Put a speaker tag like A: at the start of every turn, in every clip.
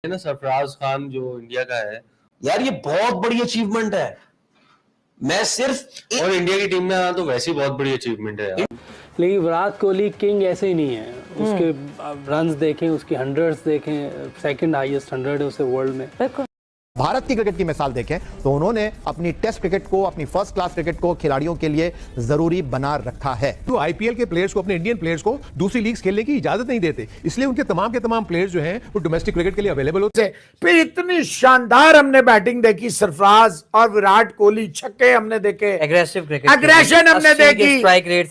A: है ना सरफराज खान जो इंडिया का है
B: यार, ये बहुत बड़ी अचीवमेंट है। मैं सिर्फ
A: और इंडिया की टीम में आना तो वैसे ही बहुत बड़ी अचीवमेंट है यार।
C: लेकिन विराट कोहली किंग ऐसे ही नहीं है। उसके रन्स देखें, उसकी हंड्रेड्स देखें, सेकंड हाईएस्ट 100 है उसे वर्ल्ड में।
D: भारत की क्रिकेट की मिसाल देखें तो उन्होंने अपनी टेस्ट क्रिकेट को, अपनी फर्स्ट क्लास क्रिकेट को खिलाड़ियों के लिए जरूरी बना रखा है।
E: तो आईपीएल के प्लेयर्स को, अपने इंडियन प्लेयर्स को दूसरी लीग्स खेलने की इजाजत नहीं देते, इसलिए उनके तमाम के तमाम प्लेयर्स जो हैं वो डोमेस्टिक क्रिकेट के लिए अवेलेबल होते हैं।
F: फिर इतनी शानदार हमने बैटिंग देखी, सरफराज और विराट कोहली, छक्के हमने देखे,
G: एग्रेसिव क्रिकेट,
F: एग्रेशन हमने देखी,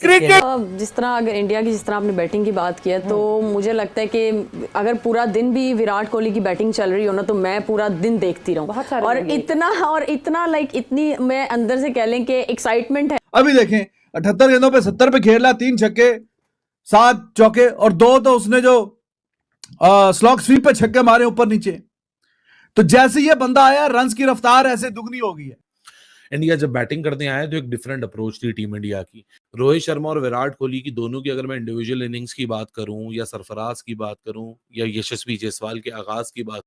F: क्रिकेट।
H: जिस तरह अगर इंडिया की जिस तरह आपने बैटिंग की बात की है तो मुझे लगता है कि अगर पूरा दिन भी विराट कोहली की बैटिंग चल रही हो ना तो मैं पूरा दिन देखती रहूं। और इतना लाइक इतनी मैं अंदर से कह लें कि एक्साइटमेंट है।
I: अभी देखें 78 गेंदों पे 70 पे खेला, 3 छक्के 7 चौके और 2 तो उसने जो स्लॉग स्वीप पे छक्के मारे ऊपर नीचे। तो जैसे ये बंदा आया, रन्स की रफ्तार ऐसे दुगनी हो गई है।
J: इंडिया जब बैटिंग करने आया तो एक डिफरेंट अप्रोच थी टीम इंडिया की। रोहित शर्मा और विराट कोहली की दोनों की अगर मैं इंडिविजुअल इनिंग्स की बात करूं या सरफराज की बात करूं या यशस्वी जायसवाल के आगाज की बात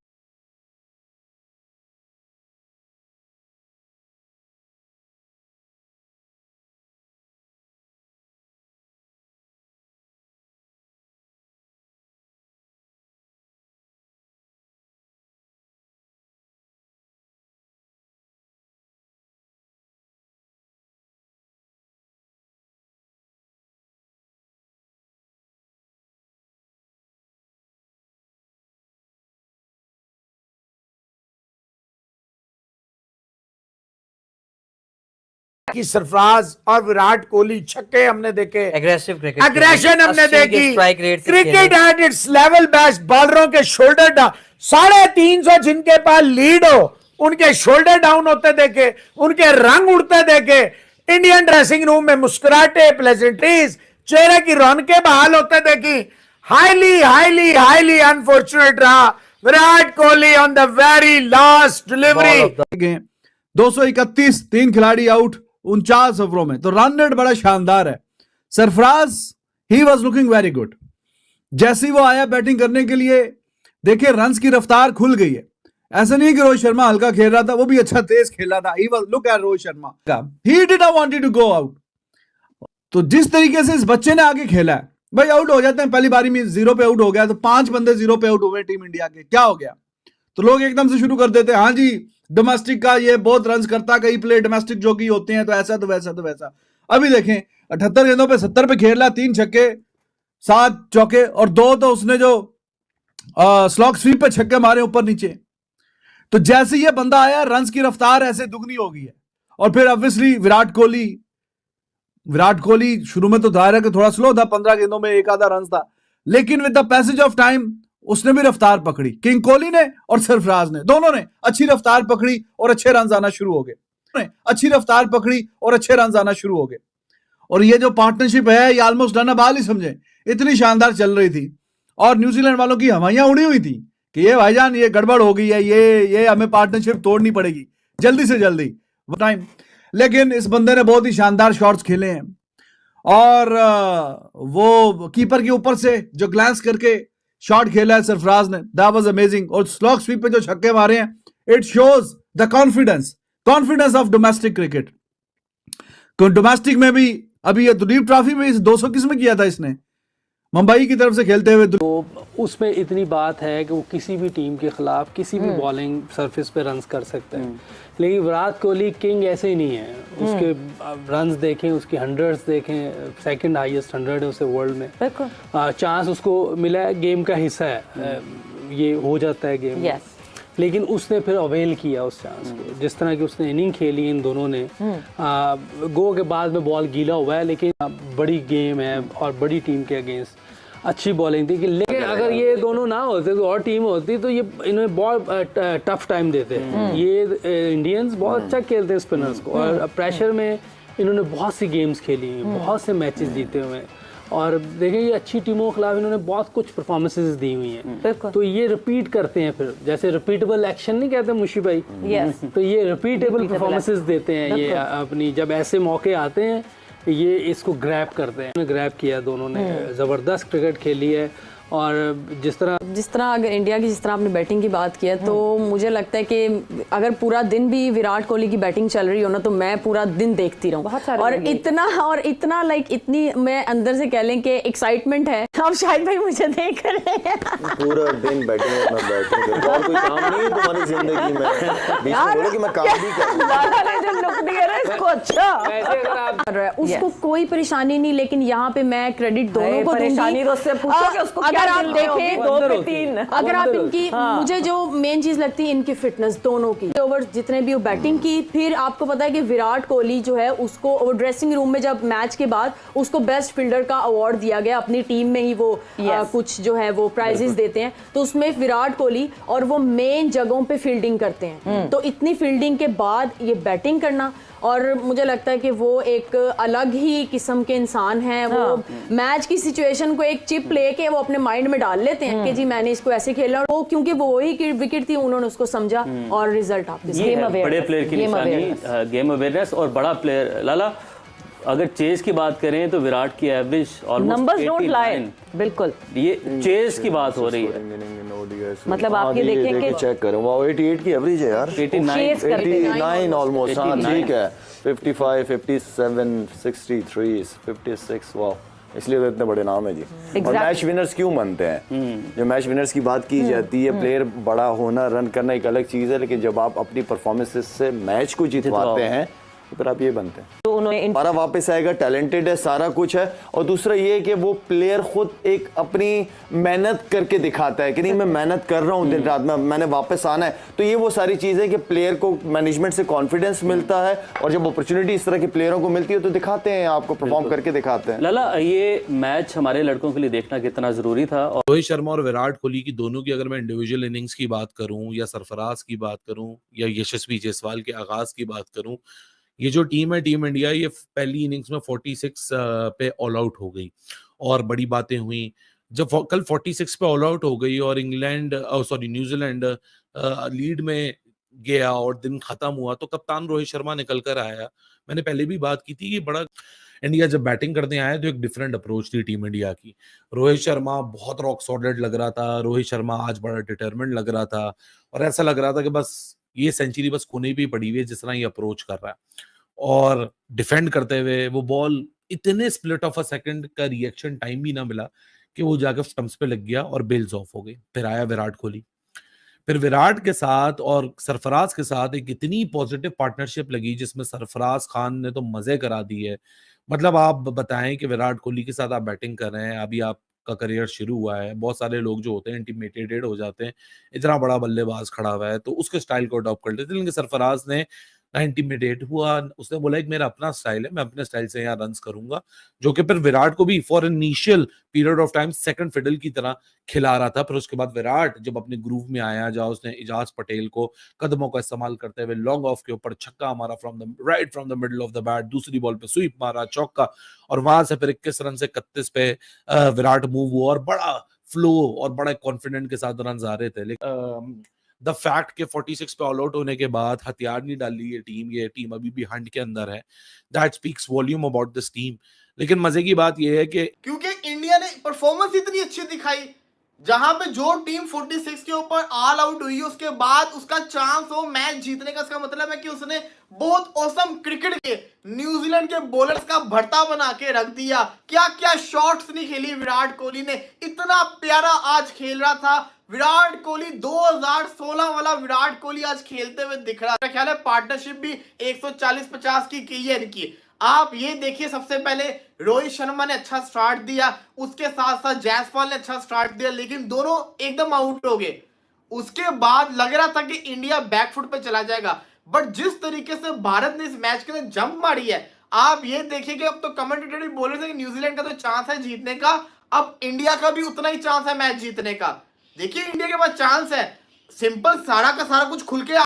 F: की सरफराज और विराट कोहली, छक्के हमने देखे,
G: एग्रेसिव क्रिकेट,
F: एग्रेशन हमने देखी, cricket
G: cricket
F: at its level best. बॉलरों के शोल्डर डाउन, 350 जिनके पास लीड हो उनके शोल्डर डाउन होते देखे, उनके रंग उड़ते देखे, इंडियन ड्रेसिंग रूम में मुस्कुराहटे, प्लेजेंट्रीज, चेहरे की रौनकें बहाल होते देखी। हाईली हाईली हाईली अनफॉर्चुनेट रहा Virat Kohli on the very last delivery.
I: 231, 3 खिलाड़ी आउट 49 ओवरों में, तो रन रेट बड़ा शानदार है। Sarfaraz he was looking very good. जैसे ही वो आया बैटिंग करने के लिए, देखिए रन्स की रफ्तार खुल गई है। ऐसा नहीं कि रोहित शर्मा हल्का खेल रहा था, वो भी अच्छा तेज खेल रहा था। He was look at Rohit Sharma, he did not wanted to go out. तो जिस तरीके से इस बच्चे ने आगे खेला है, भाई आउट हो जाते हैं पहली बारी में, 0 पे आउट हो गया तो 5 बंदे 0 पे आउट हुए टीम इंडिया के, क्या हो गया? तो लोग एकदम से शुरू कर देते हैं, हाँ जी डोमेस्टिक का ये बहुत रन करता, कई प्लेयर डोमेस्टिक जो की होते हैं तो ऐसा तो वैसा तो वैसा। अभी देखें 78 गेंदों पे 70 पे खेला, 3 छक्के 7 चौके और 2 तो उसने जो स्लॉग स्वीप पे छक्के मारे ऊपर नीचे। तो जैसे ये बंदा आया, रन्स की रफ्तार ऐसे दुगनी हो गई है। और फिर ऑब्वियसली विराट कोहली शुरू में तो दायरा के थोड़ा स्लो था, 15 गेंदों में 1 आधा रन था, लेकिन with the passage of time उसने भी रफ्तार पकड़ी। किंग कोहली ने और सरफराज ने, दोनों ने अच्छी रफ्तार पकड़ी और अच्छे रन आना शुरू हो गए। और ये जो पार्टनरशिप है, ये ऑलमोस्ट डन बाल ही समझे, इतनी शानदार चल रही थी। और न्यूजीलैंड वालों की हवाइयां उड़ी हुई थी कि ये भाईजान ये गड़बड़ हो गई है, ये हमें पार्टनरशिप तोड़नी पड़ेगी जल्दी से जल्दी टाइम। लेकिन इस बंदे ने बहुत ही शानदार शॉट्स खेले हैं। और वो कीपर के ऊपर से जो ग्लांस करके शॉट खेला है सरफराज ने, दैट वाज अमेजिंग। और स्लॉग स्वीप पे जो छक्के मारे हैं, it shows the confidence of domestic cricket. Domestic में भी अभी ये दुलीप ट्रॉफी में 200 किस में किया था इसने, मुंबई की तरफ से खेलते हुए।
C: तो उसमें इतनी बात है कि वो किसी भी टीम के खिलाफ किसी भी बॉलिंग सरफेस पे रन्स कर सकते हैं। लेकिन विराट कोहली किंग ऐसे ही नहीं है। उसके रन्स देखें, उसकी हंड्रेड्स देखें, सेकंड हाईएस्ट 100 है उसे वर्ल्ड में। चांस उसको मिला है, गेम का हिस्सा है, ये हो जाता है गेम में। लेकिन उसने फिर अवेल किया उस चांस को। जिस तरह की उसने इनिंग खेली इन दोनों ने, गो के बाद में बॉल गीला हुआ है, लेकिन बड़ी गेम है और बड़ी टीम के अगेंस्ट अच्छी बॉलिंग थी। लेकिन अगर ये दोनों ना होते तो और टीम होती तो ये इन्हें बहुत टफ टाइम देते हैं। ये इंडियंस बहुत अच्छा खेलते हैं स्पिनर्स को, और प्रेशर में इन्होंने बहुत सी गेम्स खेली हैं, बहुत से मैचेस जीते हुए हैं। और देखें ये अच्छी टीमों के खिलाफ इन्होंने बहुत कुछ परफॉर्मेंसेस दी हुई हैं। तो ये रिपीट करते हैं, फिर जैसे रिपीटेबल एक्शन नहीं कहते मुशी भाई, तो ये रिपीटेबल परफॉर्मेंसेस देते हैं। ये अपनी जब ऐसे मौके आते हैं ये इसको ग्रैब करते हैं। ग्रैब किया दोनों ने, ज़बरदस्त क्रिकेट खेली है। और जिस तरह
H: अगर इंडिया की जिस तरह आपने बैटिंग की बात की है तो मुझे लगता है कि अगर पूरा दिन भी विराट कोहली की बैटिंग चल रही हो ना तो मैं पूरा दिन देखती रहूं और इतना लाइक इतनी मैं अंदर से कह लें कि एक्साइटमेंट है। अब शायद भाई मुझे देख रहे हैं
G: पूरा दिन बैटिंग और कोई काम नहीं है तुम्हारी जिंदगी में, बीच में बोलो कि मैं काम भी
H: कर उसको कोई परेशानी नहीं, लेकिन यहाँ पे मैं क्रेडिट दोनों को दूंगी। अगर आप देखें 2 पे 3 अगर आप इनकी मुझे जो मेन चीज लगती है इनकी फिटनेस दोनों की ओवर जितने भी वो बैटिंग की। फिर आपको पता है कि विराट कोहली जो है उसको वो ड्रेसिंग रूम में जब मैच के बाद उसको बेस्ट फील्डर का अवार्ड दिया गया, अपनी टीम में ही वो कुछ जो है वो प्राइजेस देते हैं, तो उसमें विराट कोहली और वो मेन जगहों पे फील्डिंग करते हैं। तो इतनी फील्डिंग के बाद ये बैटिंग करना, और मुझे लगता है कि वो एक अलग ही किस्म के इंसान हैं। वो मैच की सिचुएशन को एक चिप लेके वो अपने माइंड में डाल लेते हैं कि जी मैंने इसको ऐसे खेला, वो क्योंकि वो वही विकेट थी उन्होंने उसको समझा और रिजल्ट आप
K: बड़े प्लेयर की निशानी गेम अवेयरनेस और बड़ा प्लेयर। लाला अगर चेज की बात करें तो विराट की एवरेज ऑलमोस्ट 89, बिल्कुल ये चेज की बात हो रही है।
G: मतलब आप ये देखें कि चेक करें वो 88 की एवरेज है यार, 89 ऑलमोस्ट। हाँ ठीक है, 55, 57, 63, 56, वाह, इसलिए तो इतने बड़े नाम है जी। और मैच विनर्स क्यों बनते हैं? जब मैच विनर्स की बात की जाती है, प्लेयर बड़ा होना, रन करना एक अलग चीज है, लेकिन जब आप अपनी परफॉर्मेंसेस से मैच को जितवाते हैं तो फिर आप ये बनते हैं। तो उन्होंने हमारा वापस आएगा, टैलेंटेड है, सारा कुछ है। और दूसरा ये है कि वो प्लेयर खुद एक अपनी मेहनत करके दिखाता है कि नहीं मैं मेहनत कर रहा हूँ दिन रात में, मैंने वापस आना है। तो ये वो सारी चीजें कि प्लेयर को मैनेजमेंट से कॉन्फिडेंस मिलता है, और जब अपॉर्चुनिटी इस तरह के प्लेयरों को मिलती है तो दिखाते हैं, आपको परफॉर्म करके दिखाते हैं।
K: लाला ये मैच हमारे लड़कों के लिए देखना कितना जरूरी था।
J: और रोहित शर्मा और विराट कोहली की दोनों की अगर मैं इंडिविजुअल इनिंग्स की बात करूं, या सरफराज की बात करूं, या यशस्वी जायसवाल के आगाज की बात करूं, ये जो टीम है टीम इंडिया, ये पहली इनिंग्स में 46 पे ऑल आउट हो गई और बड़ी बातें हुई। जब कल 46 पे ऑल आउट हो गई और न्यूजीलैंड लीड में गया और दिन खत्म हुआ, तो कप्तान रोहित शर्मा निकल कर आया। मैंने पहले भी बात की थी कि बड़ा इंडिया जब बैटिंग करने आया तो एक डिफरेंट अप्रोच थी टीम इंडिया की। रोहित शर्मा बहुत रॉक सॉलिड लग रहा था, रोहित शर्मा आज बड़ा डिटरमिन्ड लग रहा था, और ऐसा लग रहा था कि बस ये सेंचुरी बस कोने भी पड़ी हुई है जिस तरह ये अप्रोच कर रहा है। और डिफेंड करते हुए वो बॉल इतने स्प्लिट ऑफ अ सेकंड का रिएक्शन टाइम भी ना मिला कि वो जाकर स्टंप्स पे लग गया और बेल्स ऑफ हो गई। फिर आया विराट कोहली, फिर विराट के साथ और सरफराज के साथ एक इतनी पॉजिटिव पार्टनरशिप लगी जिसमें सरफराज खान ने तो मजे करा दिए। मतलब आप बताएं कि विराट कोहली के साथ आप बैटिंग कर रहे हैं, अभी आपका करियर शुरू हुआ है, बहुत सारे लोग जो होते हैं इंटिमिडेटेड हो जाते हैं, इतना बड़ा बल्लेबाज खड़ा हुआ है तो उसके स्टाइल को अडॉप्ट कर लेते हैं। लेकिन सरफराज ने इंटिमिडेट हुआ, उसने बोला कि मेरा अपना स्टाइल है, मैं अपने स्टाइल से यहाँ रन्स करूंगा, जो कि फिर विराट को भी for initial period of time second fiddle की तरह खिला रहा था। फिर उसके बाद विराट जब अपने ग्रूव में आया, जहाँ उसने इजाज पटेल को कदमों का इस्तेमाल करते हुए लॉन्ग ऑफ के ऊपर छक्का मारा from the middle of the bat, दूसरी बॉल पे स्वीप मारा, चौका, और वहां से फिर 21 रन से 31 पे विराट मूव हुआ और बड़ा फ्लो और बड़ा कॉन्फिडेंट के साथ रन आ रहे थे। लेकिन द फैक्ट के 46 पे ऑल आउट होने के बाद हथियार नहीं डाली ये टीम अभी भी हंट के अंदर है, that speaks volume about this team. लेकिन मजे की बात ये है कि
L: क्योंकि इंडिया ने परफॉर्मेंस इतनी अच्छी दिखाई, जहां पे जो टीम 46 के ऊपर ऑल आउट हुई उसके बाद उसका चांस हो मैच जीतने का, इसका मतलब है कि उसने बहुत औसम क्रिकेट के न्यूजीलैंड के बॉलर्स का भरता बना के रख दिया। क्या क्या शॉट्स नहीं खेली विराट कोहली ने, इतना प्यारा आज खेल रहा था विराट कोहली। 2016 वाला विराट कोहली आज खेलते हुए दिख रहा है। मेरा ख्याल है पार्टनरशिप भी 140-50 की है इनकी। आप ये देखिए, सबसे पहले रोहित शर्मा ने अच्छा स्टार्ट दिया, उसके साथ साथ जायसवाल ने अच्छा स्टार्ट दिया, लेकिन दोनों एकदम आउट हो गए। उसके बाद लग रहा था कि इंडिया बैकफुट पे चला जाएगा, बट जिस तरीके से भारत ने इस मैच के लिए जंप मारी है, आप ये देखिए कि अब तो कमेंटेटर भी बोल रहे थे कि न्यूजीलैंड का तो चांस है जीतने का, अब इंडिया का भी उतना ही चांस है मैच जीतने का। देखिए इंडिया के पास चांस है, सिंपल सारा का सारा कुछ खुल के